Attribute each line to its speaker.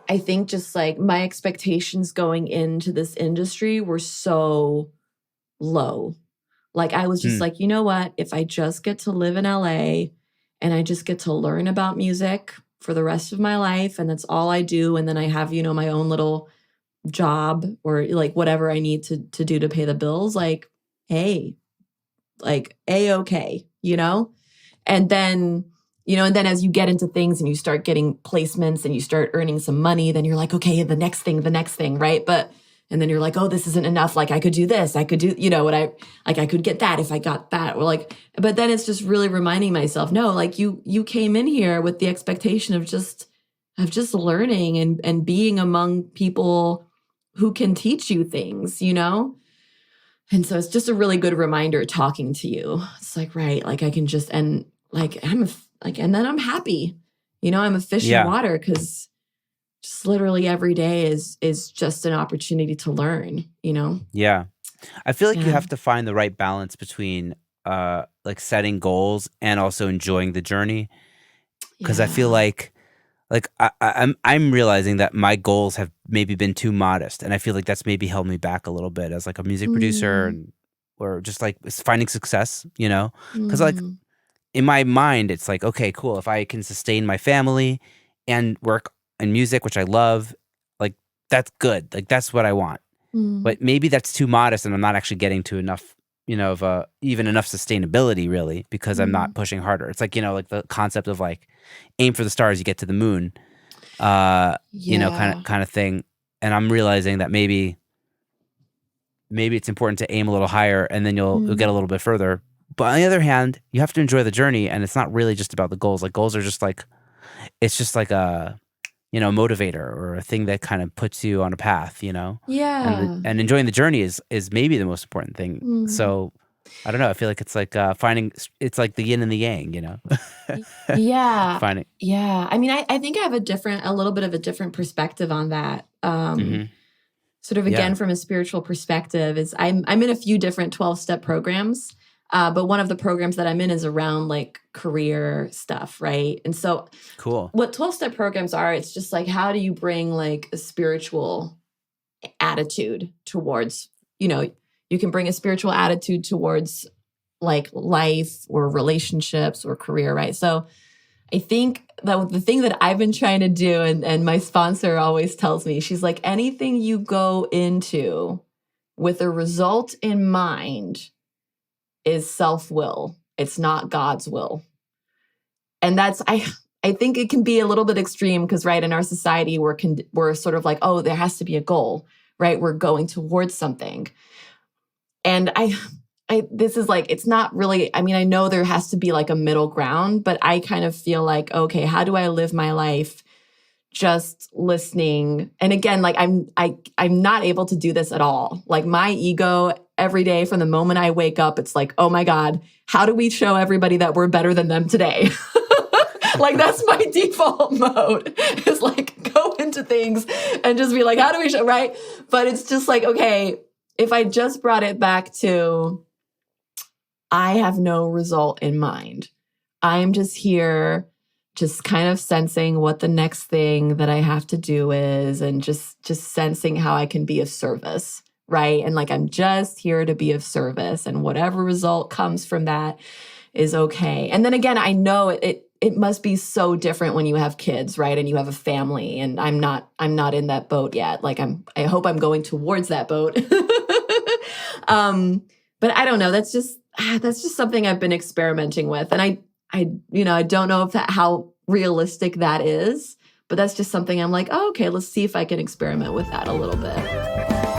Speaker 1: I think just like my expectations going into this industry were so low. Like I was just like, you know what? If I just get to live in LA and I just get to learn about music for the rest of my life and that's all I do, and then I have, you know, my own little job or like whatever I need to do to pay the bills, like, hey, like A-okay, you know? And then, you know, and then as you get into things and you start getting placements and you start earning some money, then you're like, okay, the next thing, right? But, and then you're like, oh, this isn't enough. Like I could do this. I could do, you know, I could get that if I got that. Or like, but then it's just really reminding myself, no, like you came in here with the expectation of just learning and being among people who can teach you things, you know? And so it's just a really good reminder talking to you. It's like, right, like I can just, and like, and then I'm happy, you know, I'm a fish in water because just literally every day is just an opportunity to learn, you know?
Speaker 2: Yeah. I feel like you have to find the right balance between like setting goals and also enjoying the journey. Because I feel like I'm realizing that my goals have maybe been too modest, and I feel like that's maybe held me back a little bit as like a music producer or just like finding success, you know? Because like in my mind, it's like, okay, cool. If I can sustain my family and work in music, which I love, like that's good. Like that's what I want. But maybe that's too modest, and I'm not actually getting to enough, you know, of even enough sustainability really, because I'm not pushing harder. It's like, you know, like the concept of like aim for the stars, you get to the moon, you know, kind of thing. And I'm realizing that maybe it's important to aim a little higher, and then you'll get a little bit further. But on the other hand, you have to enjoy the journey, and it's not really just about the goals. Like goals are just like, it's just like a, you know, motivator or a thing that kind of puts you on a path, you know?
Speaker 1: Yeah.
Speaker 2: And enjoying the journey is maybe the most important thing. So I don't know. I feel like it's like finding, it's like the yin and the yang, you know?
Speaker 1: Yeah.
Speaker 2: Finding.
Speaker 1: Yeah. I mean, I think I have a little bit of a different perspective on that. Sort of again, from a spiritual perspective is I'm in a few different 12-step programs. But one of the programs that I'm in is around like career stuff, right? And so
Speaker 2: cool.
Speaker 1: What 12-step programs are, it's just like, how do you bring like a spiritual attitude towards, you know, you can bring a spiritual attitude towards like life or relationships or career, right? So I think that the thing that I've been trying to do, and my sponsor always tells me, she's like, anything you go into with a result in mind is self-will. It's not God's will. And that's, I think it can be a little bit extreme because, right, in our society, we're sort of like, oh, there has to be a goal, right? We're going towards something. And this is like, it's not really, I mean, I know there has to be like a middle ground, but I kind of feel like, okay, how do I live my life just listening? And again, like I'm not able to do this at all. Like my ego every day from the moment I wake up, it's like, oh my God, how do we show everybody that we're better than them today? Like that's my default mode is like go into things and just be like, how do we show, right? But it's just like, okay, if I just brought it back to, I have no result in mind. I'm just here, just kind of sensing what the next thing that I have to do is, and just sensing how I can be of service, right? And like, I'm just here to be of service, and whatever result comes from that is okay. And then again, I know it must be so different when you have kids, right? And you have a family, and I'm not in that boat yet. Like I hope I'm going towards that boat. But I don't know. That's just something I've been experimenting with. And I don't know how realistic that is, but that's just something I'm like, oh, okay, let's see if I can experiment with that a little bit.